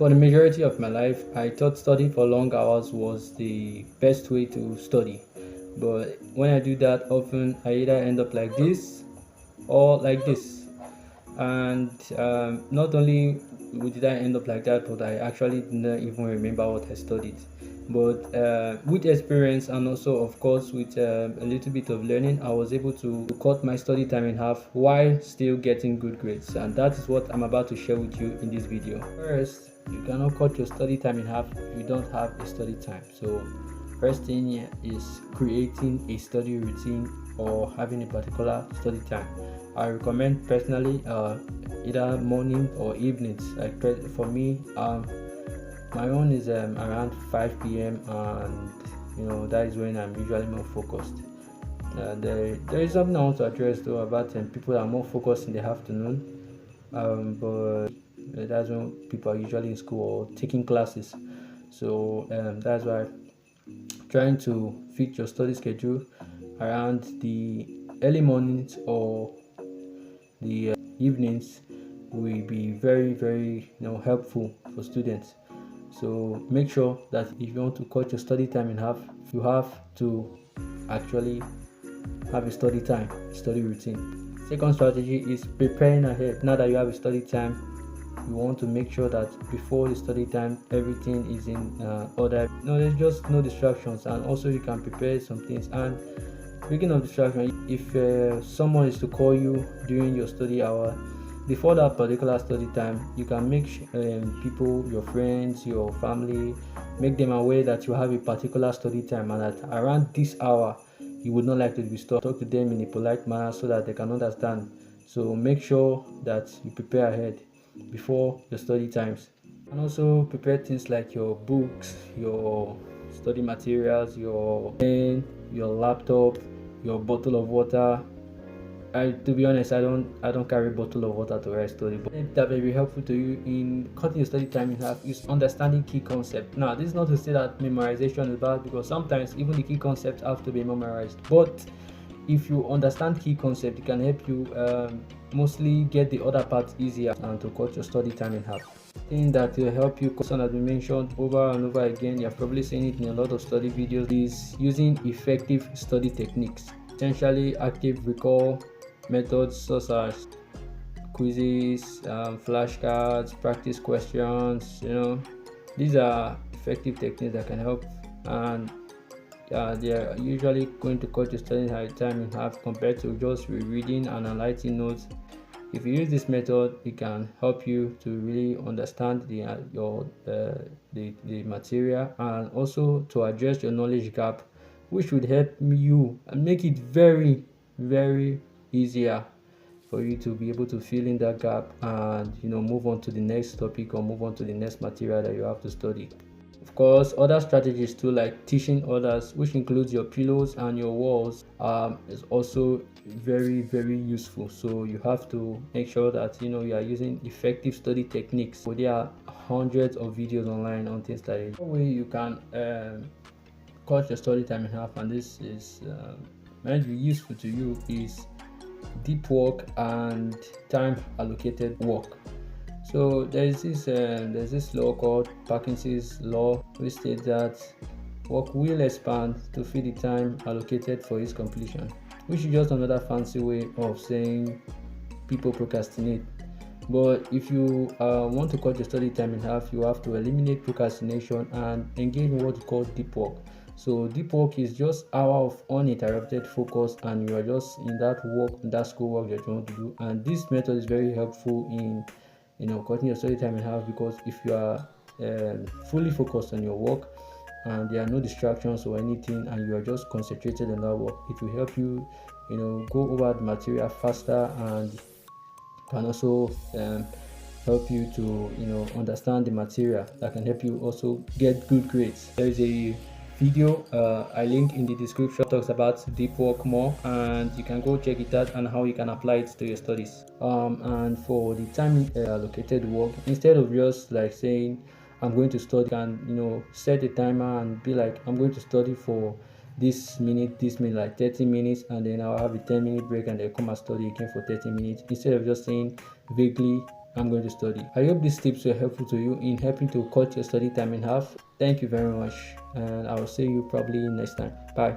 For the majority of my life, I thought studying for long hours was the best way to study. But when I do that, often I either end up like this or like this. And not only did I end up like that, but I actually didn't even remember what I studied. But with experience and also, of course, with a little bit of learning, I was able to cut my study time in half while still getting good grades. And that is what I'm about to share with you in this video. First, you cannot cut your study time in half if you don't have a study time. So first thing here is creating a study routine or having a particular study time. I recommend personally either morning or evenings. Like for me, my own is around 5 p.m. and that is when I'm usually more focused. There is something I want to address though about people that are more focused in the afternoon, but that's when people are usually in school or taking classes. So that's why trying to fit your study schedule around the early mornings or the evenings will be very helpful for students. So make sure that if you want to cut your study time in half, you have to actually have a study routine. Second strategy is preparing ahead. Now that you have a study time, you want to make sure that before the study time everything is in order. There's just no distractions, and also you can prepare some things. And speaking of distraction, if someone is to call you during your study hour before that particular study time, you can make people, your friends, your family, make them aware that you have a particular study time and that around this hour you would not like to be disturbed. Talk to them in a polite manner so that they can understand. So make sure that you prepare ahead before your study times, and also prepare things like your books, your study materials, your pen, your laptop, your bottle of water. To be honest, I don't carry a bottle of water to where I study, but that may be helpful to you in cutting your study time in half is understanding key concepts. Now, this is not to say that memorization is bad, because sometimes even the key concepts have to be memorized. But if you understand key concepts, it can help you mostly get the other parts easier and to cut your study time in half. Thing that will help you, question has been mentioned over and over again, you've probably seen it in a lot of study videos, is using effective study techniques, essentially active recall methods such as quizzes, flashcards, practice questions. These are effective techniques that can help, and they are usually going to cut your study time in half compared to just rereading and analyzing notes. If you use this method, it can help you to really understand the material, and also to address your knowledge gap, which would help you and make it very easier for you to be able to fill in that gap and move on to the next topic or move on to the next material that you have to study. Of course, other strategies too, like teaching others, which includes your pillows and your walls, is also very useful. So you have to make sure that you are using effective study techniques. So there are hundreds of videos online on things like this. One way you can cut your study time in half, and this is might be useful to you, is deep work and time allocated work. So there's this law called Parkinson's law, which states that work will expand to fit the time allocated for its completion, which is just another fancy way of saying people procrastinate. But if you want to cut your study time in half, you have to eliminate procrastination and engage in what we call deep work. So deep work is just hour of uninterrupted focus, and you are just in that work, that school work that you want to do. And this method is very helpful in cutting your study time in half, because if you are fully focused on your work and there are no distractions or anything, and you are just concentrated on that work, it will help you go over the material faster, and can also help you to understand the material that can help you also get good grades. There is a video I link in the description, talks about deep work more, and you can go check it out and how you can apply it to your studies. And for the time allocated work, instead of just like saying I'm going to study, and set a timer and be like, I'm going to study for this minute, like 30 minutes, and then I'll have a 10-minute break and then come and study again for 30 minutes, instead of just saying vaguely I'm going to study. I hope these tips were helpful to you in helping to cut your study time in half. Thank you very much, and I will see you probably next time. Bye.